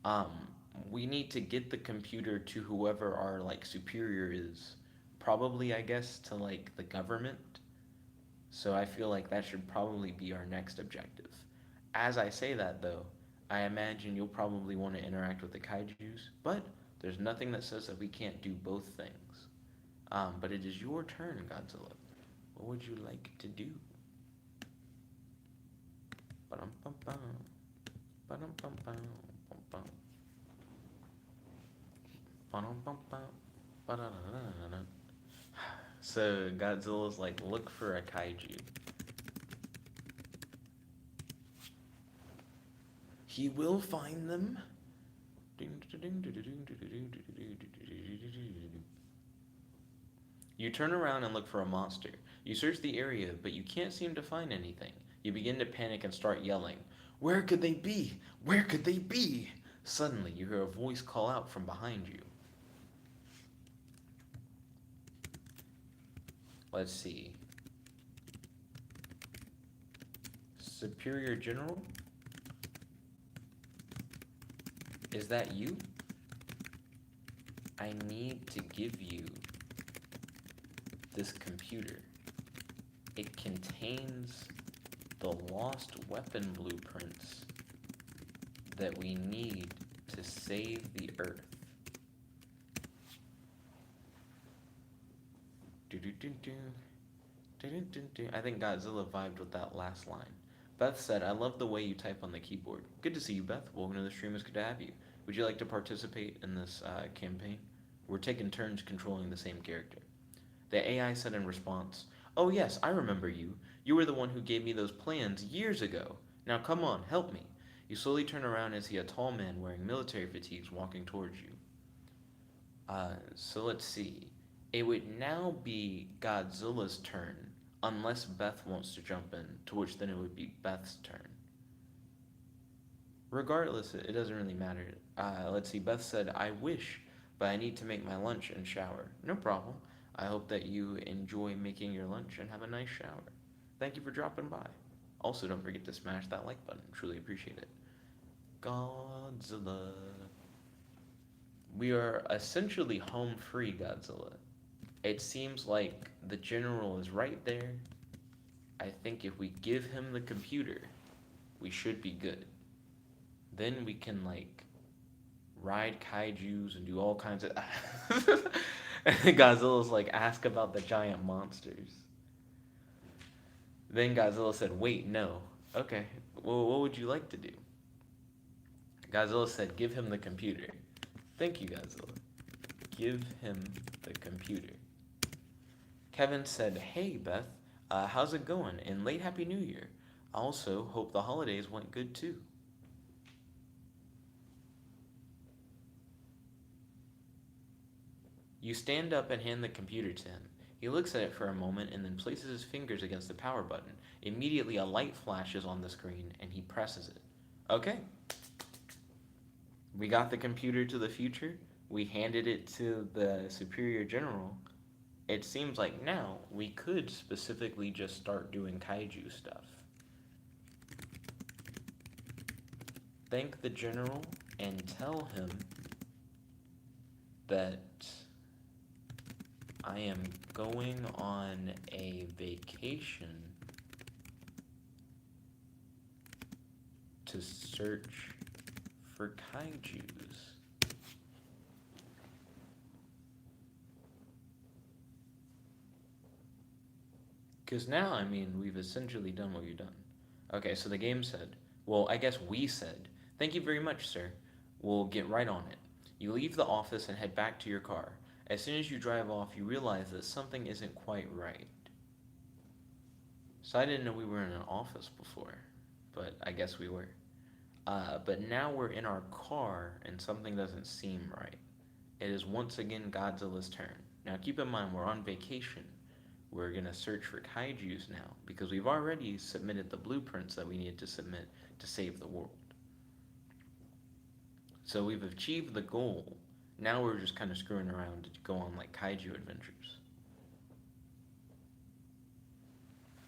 Um, we need to get the computer to whoever our like superior is. Probably, I guess, to like the government. So I feel like that should probably be our next objective. As I say that though, I imagine you'll probably want to interact with the kaijus, but there's nothing that says that we can't do both things. But it is your turn, Godzilla. What would you like to do? Ba-dum-bum-bum. Ba-dum-bum-bum. Bum-bum. Ba-dum-bum-bum. Ba-da-da-da-da-da. So Godzilla's like, look for a kaiju. He will find them. You turn around and look for a monster. You search the area, but you can't seem to find anything. You begin to panic and start yelling, "Where could they be? Where could they be?" Suddenly, you hear a voice call out from behind you. Let's see. Superior General? Is that you? I need to give you this computer. It contains the lost weapon blueprints that we need to save the Earth. I think Godzilla vibed with that last line. Beth said, "I love the way you type on the keyboard." Good to see you, Beth. Welcome to the stream. It's good to have you. Would you like to participate in this campaign? We're taking turns controlling the same character. The AI said in response, "Oh, yes, I remember you. You were the one who gave me those plans years ago. Now come on, help me." You slowly turn around and see a tall man wearing military fatigues walking towards you. So let's see. It would now be Godzilla's turn, unless Beth wants to jump in, to which then it would be Beth's turn. Regardless, it doesn't really matter. Let's see. Beth said, "I wish, but I need to make my lunch and shower." No problem. I hope that you enjoy making your lunch and have a nice shower. Thank you for dropping by. Also, don't forget to smash that like button. Truly appreciate it. Godzilla. We are essentially home free, Godzilla. It seems like the general is right there. I think if we give him the computer, we should be good. Then we can, like, ride kaijus and do all kinds of. And Godzilla's like, ask about the giant monsters. Then Godzilla said, "Wait, no." Okay, well, what would you like to do? Godzilla said, "Give him the computer." Thank you, Godzilla. Give him the computer. Kevin said, "Hey, Beth, how's it going? And late Happy New Year. I also hope the holidays went good too." You stand up and hand the computer to him. He looks at it for a moment and then places his fingers against the power button. Immediately, a light flashes on the screen and he presses it. Okay, we got the computer to the future. We handed it to the superior general. It seems like now we could specifically just start doing kaiju stuff. Thank the general and tell him that I am going on a vacation to search for kaijus. Because now, I mean, we've essentially done what you've done. Okay, so the game said, well, I guess we said, "Thank you very much, sir. We'll get right on it." You leave the office and head back to your car. As soon as you drive off, you realize that something isn't quite right. So I didn't know we were in an office before, but I guess we were. But now we're in our car and something doesn't seem right. It is once again Godzilla's turn. Now keep in mind we're on vacation. We're gonna search for kaijus now because we've already submitted the blueprints that we needed to submit to save the world. So we've achieved the goal. Now we're just kind of screwing around to go on like kaiju adventures.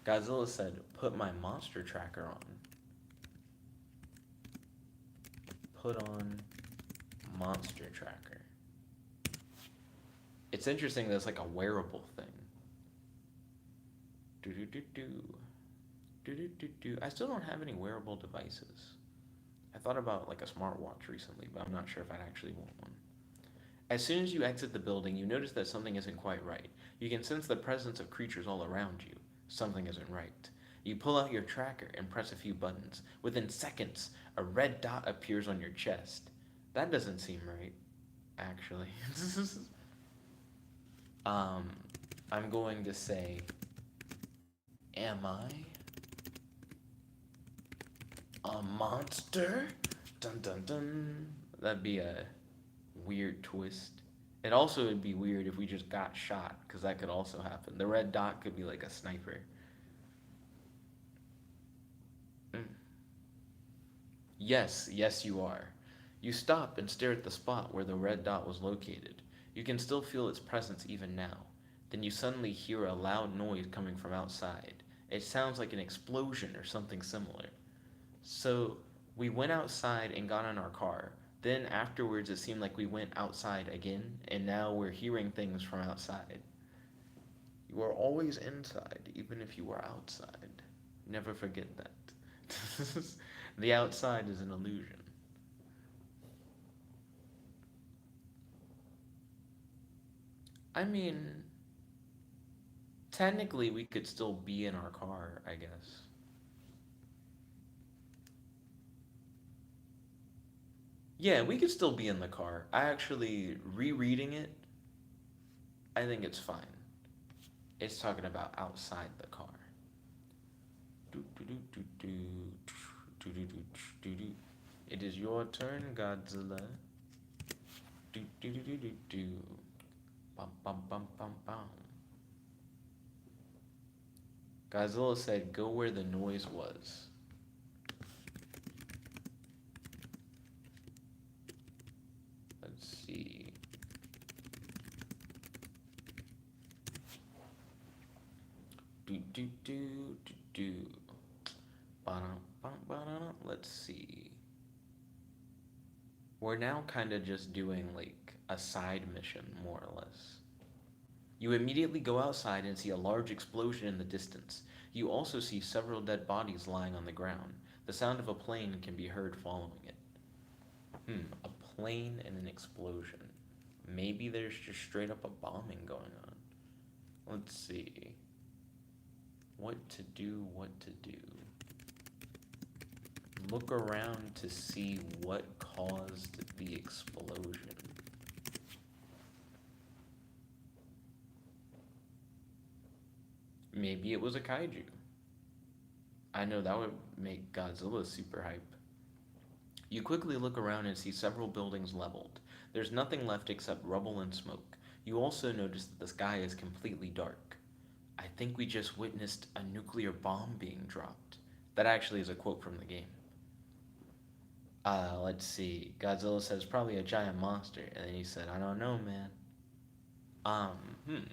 Godzilla said, "Put my monster tracker on." Put on monster tracker. It's interesting that it's like a wearable thing. Do do do do. Do do do do. I still don't have any wearable devices. I thought about like a smartwatch recently, but I'm not sure if I'd actually want one. As soon as you exit the building, you notice that something isn't quite right. You can sense the presence of creatures all around you. Something isn't right. You pull out your tracker and press a few buttons. Within seconds, a red dot appears on your chest. That doesn't seem right, actually. um, I'm going to say, am I a monster? Dun dun dun. That'd be a weird twist. It also would be weird if we just got shot, because that could also happen. The red dot could be like a sniper. Mm. Yes, yes, you are. You stop and stare at the spot where the red dot was located. You can still feel its presence even now. Then you suddenly hear a loud noise coming from outside. It sounds like an explosion or something similar. So we went outside and got in our car. Then afterwards, it seemed like we went outside again, and now we're hearing things from outside. You are always inside, even if you are outside. Never forget that. The outside is an illusion. I mean, technically, we could still be in our car, I guess. Yeah, we could still be in the car. I actually, rereading it, I think it's fine. It's talking about outside the car. Do, do, do, do, do, do, do, do, do, do. It is your turn, Godzilla. Do, do, do, do, do, do. Bum, bum, bum, bum, bum. Godzilla said, go where the noise was. Let's see. Do, do, do, do, do. Ba-dum, bum, ba-dum. Let's see. We're now kind of just doing like a side mission, more or less. You immediately go outside and see a large explosion in the distance. You also see several dead bodies lying on the ground. The sound of a plane can be heard following it. A plane and an explosion. Maybe there's just straight up a bombing going on. Let's see. What to do, what to do. Look around to see what caused the explosion. Maybe it was a kaiju. I know that would make Godzilla super hype. You quickly look around and see several buildings leveled. There's nothing left except rubble and smoke. You also notice that the sky is completely dark. I think we just witnessed a nuclear bomb being dropped. That actually is a quote from the game. Let's see. Godzilla says probably a giant monster, and then he said, I don't know, man. Um, hmm.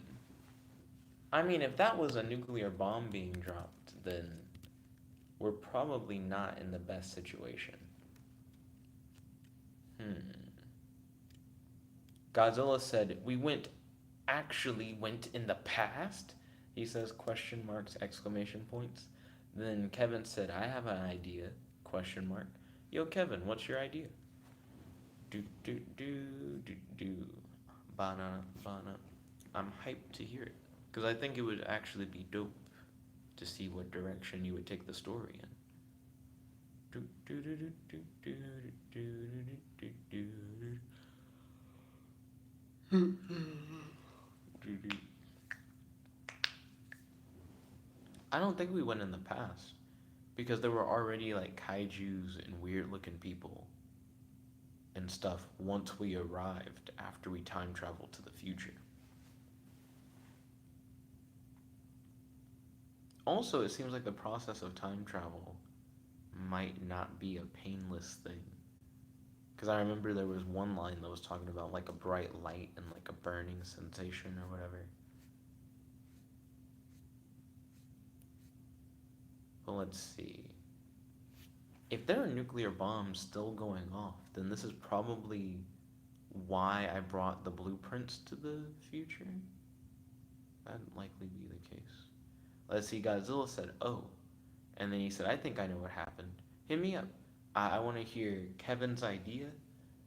I mean, if that was a nuclear bomb being dropped, then we're probably not in the best situation. Hmm. Godzilla said, actually went in the past? He says, question marks, exclamation points. Then Kevin said, I have an idea, question mark. Yo, Kevin, what's your idea? Do, do, do, do, do. Bana, bana. I'm hyped to hear it. Because I think it would actually be dope to see what direction you would take the story in. Do, do, do, do, do, do, do, do, do, do, do. I don't think we went in the past because there were already like kaijus and weird looking people and stuff once we arrived after we time traveled to the future. Also, it seems like the process of time travel might not be a painless thing. Because I remember there was one line that was talking about like a bright light and like a burning sensation or whatever. But let's see. If there are nuclear bombs still going off, then this is probably why I brought the blueprints to the future. That'd likely be the case. Let's see, Godzilla said, oh. And then he said, I think I know what happened. Hit me up. I want to hear Kevin's idea,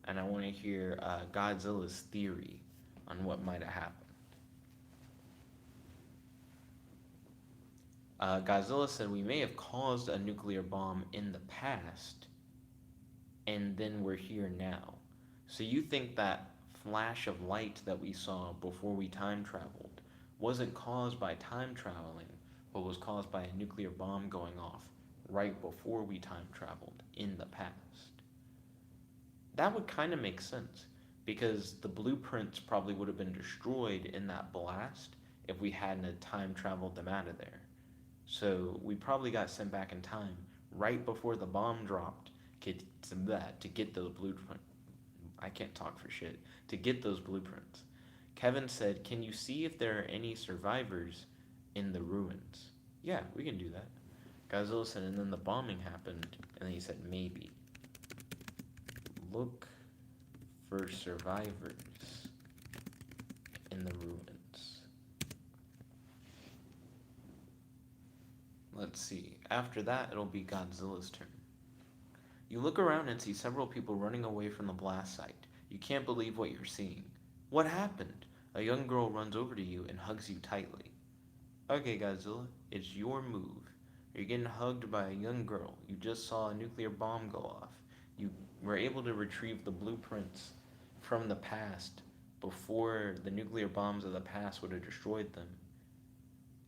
and I want to hear Godzilla's theory on what might have happened. Godzilla said, we may have caused a nuclear bomb in the past, and then we're here now. So you think that flash of light that we saw before we time traveled wasn't caused by time traveling, but was caused by a nuclear bomb going off right before we time traveled in the past. That would kind of make sense because the blueprints probably would have been destroyed in that blast if we hadn't time traveled them out of there. So we probably got sent back in time right before the bomb dropped to get those blueprints. I can't talk for shit. To get those blueprints. Kevin said, can you see if there are any survivors in the ruins? Yeah, we can do that. Godzilla said, and then the bombing happened, and then he said, maybe. Look for survivors in the ruins. Let's see. After that, it'll be Godzilla's turn. You look around and see several people running away from the blast site. You can't believe what you're seeing. What happened? A young girl runs over to you and hugs you tightly. Okay, Godzilla, it's your move. You're getting hugged by a young girl. You just saw a nuclear bomb go off. You were able to retrieve the blueprints from the past before the nuclear bombs of the past would have destroyed them.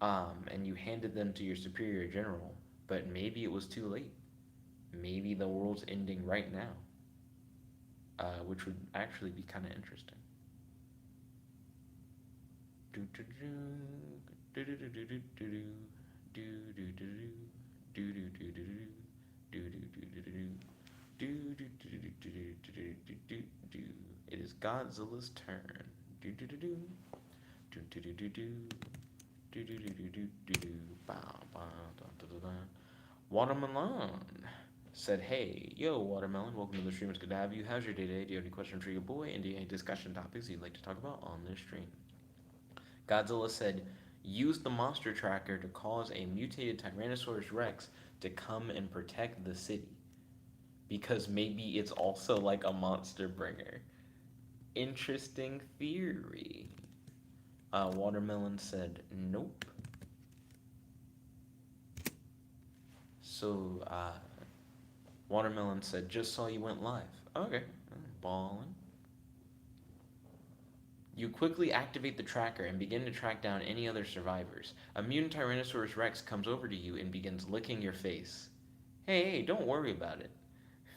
and you handed them to your superior general, but maybe it was too late. Maybe the world's ending right now, which would actually be kind of interesting. Do do do do do do do do do do do do do do do do do do do. It is Godzilla's turn. Do do do do do do do do do do do do do do do do. Watermelon said, "Hey, yo, Watermelon, welcome to the stream. It's good to have you. How's your day today? Do you have any questions for your boy? And do you have any discussion topics you'd like to talk about on this stream?" Godzilla said, "Use the monster tracker to cause a mutated Tyrannosaurus Rex to come and protect the city. Because maybe it's also like a monster bringer." Interesting theory. Watermelon said, "Nope." So, Watermelon said, "Just saw you went live." Okay, ballin'. You quickly activate the tracker and begin to track down any other survivors. A mutant Tyrannosaurus Rex comes over to you and begins licking your face. Hey, don't worry about it.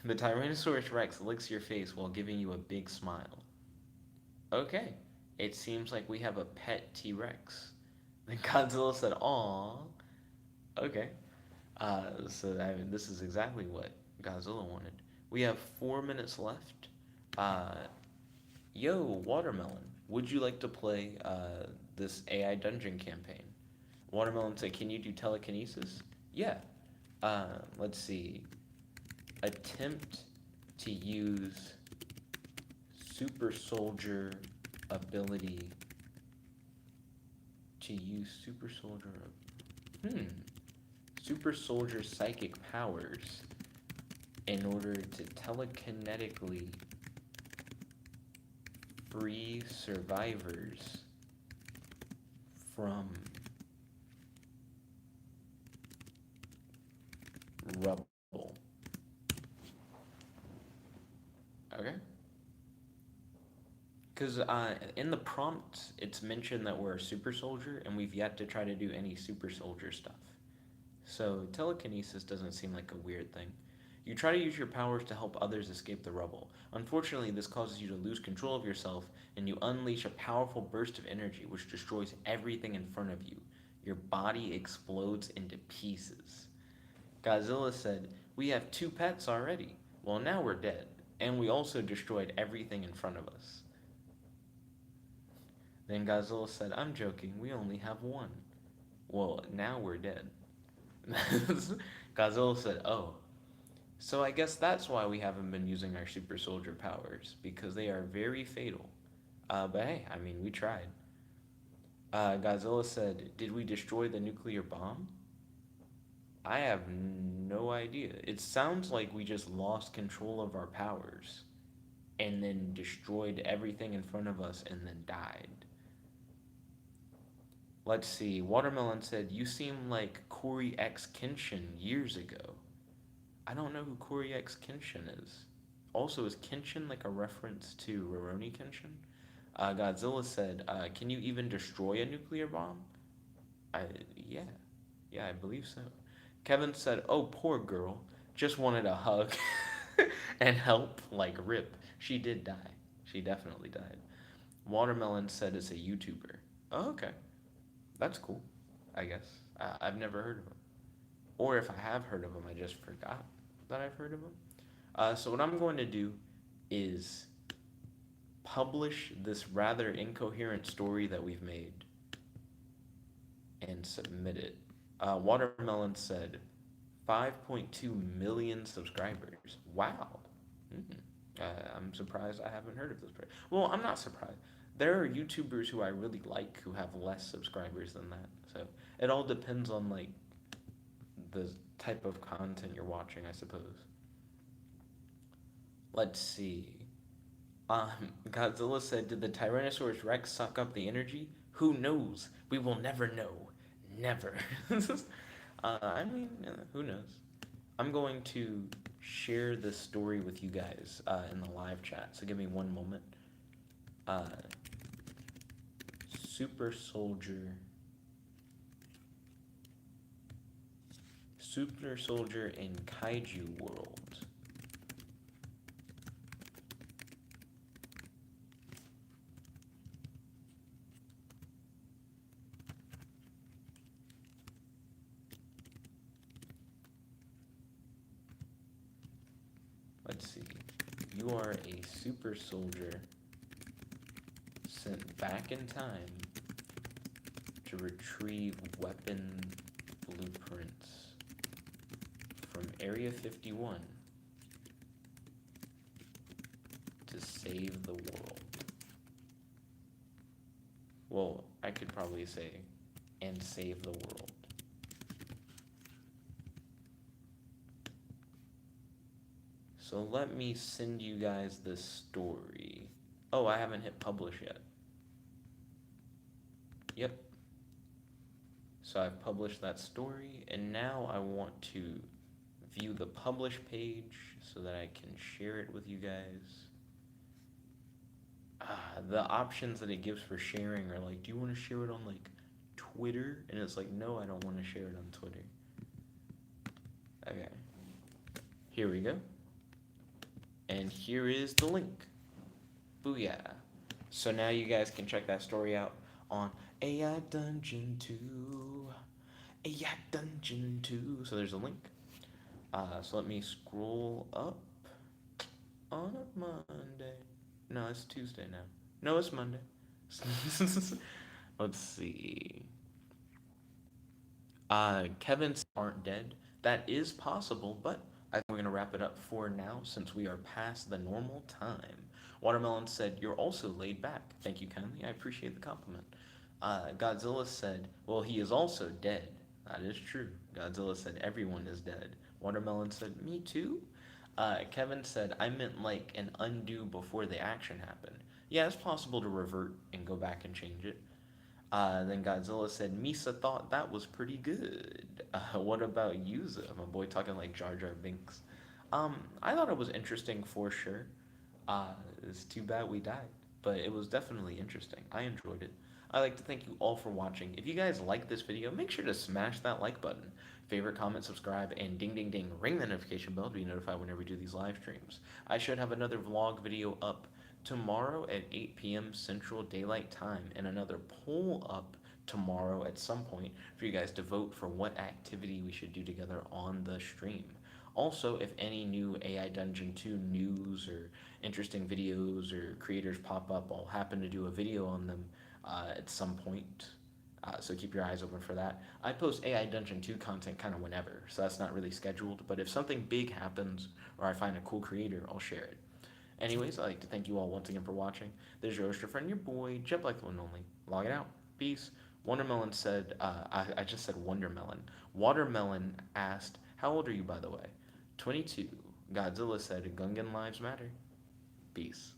The Tyrannosaurus Rex licks your face while giving you a big smile. Okay, it seems like we have a pet T Rex. Then Godzilla said, "Aw." Okay, this is exactly what Godzilla wanted. We have 4 minutes left. Uh, Yo, Watermelon, would you like to play this AI dungeon campaign? Watermelon said, "Can you do telekinesis?" Yeah. Let's see. Attempt to use super soldier ability to use super soldier. Super soldier psychic powers in order to telekinetically free survivors from rubble. Okay? Because in the prompt, it's mentioned that we're a super soldier, and we've yet to try to do any super soldier stuff. So telekinesis doesn't seem like a weird thing. You try to use your powers to help others escape the rubble. Unfortunately, this causes you to lose control of yourself, and you unleash a powerful burst of energy which destroys everything in front of you. Your body explodes into pieces. Godzilla said, "We have two pets already. Well, now we're dead, and we also destroyed everything in front of us." Then Godzilla said, "I'm joking, we only have one. Well, now we're dead." Godzilla said, "Oh, so I guess that's why we haven't been using our super soldier powers, because they are very fatal. But hey, I mean, we tried." Godzilla said, "Did we destroy the nuclear bomb?" I have no idea. It sounds like we just lost control of our powers and then destroyed everything in front of us and then died. Let's see. Watermelon said, "You seem like Corey X Kenshin years ago." I don't know who Corey X Kenshin is. Also, is Kenshin like a reference to Rurouni Kenshin? Godzilla said, "Can you even destroy a nuclear bomb?" I, yeah, yeah, I believe so. Kevin said, "Oh, poor girl. Just wanted a hug and help, like rip. She did die. She definitely died." Watermelon said it's a YouTuber. Oh, okay. That's cool, I guess. I've never heard of him. Or if I have heard of him, I just forgot that I've heard of him. So what I'm going to do is publish this rather incoherent story that we've made and submit it. Watermelon said 5.2 million subscribers. Wow. Mm. I'm surprised I haven't heard of this person. Well, I'm not surprised. There are YouTubers who I really like who have less subscribers than that. So it all depends on like the type of content you're watching, I suppose. Let's see. Godzilla said, "Did the Tyrannosaurus Rex suck up the energy? Who knows? We will never know. Never." I mean, who knows? I'm going to share this story with you guys in the live chat. So give me one moment. Uh, Super Soldier super soldier in kaiju world. Let's see. You are a super soldier sent back in time to retrieve weapon blueprints from Area 51 to save the world. Well, I could probably say, and save the world. So let me send you guys this story. Oh, I haven't hit publish yet. Yep. So I've published that story, and now I want to view the publish page so that I can share it with you guys. The options that it gives for sharing are like, do you want to share it on like Twitter? And it's like, no, I don't want to share it on Twitter. Okay. Here we go. And here is the link. Booyah. So now you guys can check that story out on AI Dungeon 2. AI Dungeon 2. So there's a link. So let me scroll up on a Monday. No, it's Tuesday now. No, it's Monday. Let's see. Kevin's aren't dead. That is possible, but I think we're going to wrap it up for now since we are past the normal time. Watermelon said, "You're also laid back. Thank you kindly. I appreciate the compliment." Godzilla said, "Well, he is also dead." That is true. Godzilla said, "Everyone is dead." Watermelon said, "Me too." Kevin said, "I meant like an undo before the action happened." Yeah, it's possible to revert and go back and change it. Then Godzilla said, "Misa thought that was pretty good." What about Yuza? My boy talking like Jar Jar Binks. I thought it was interesting for sure. It's too bad we died, but it was definitely interesting. I enjoyed it. I'd like to thank you all for watching. If you guys like this video, make sure to smash that like button. Favorite, comment, subscribe, and ding ding ding, ring the notification bell to be notified whenever we do these live streams. I should have another vlog video up tomorrow at 8 p.m. Central Daylight Time and another poll up tomorrow at some point for you guys to vote for what activity we should do together on the stream. Also, if any new AI Dungeon 2 news or interesting videos or creators pop up, I'll happen to do a video on them at some point. So keep your eyes open for that. I post AI Dungeon 2 content kind of whenever, so that's not really scheduled. But if something big happens or I find a cool creator, I'll share it. Anyways, I'd like to thank you all once again for watching. There's your oyster friend, your boy, Jet Like the One Only. Log it out. Peace. Wondermelon said, I just said Wondermelon. Watermelon asked, how old are you, by the way? 22. Godzilla said, Gungan lives matter. Peace.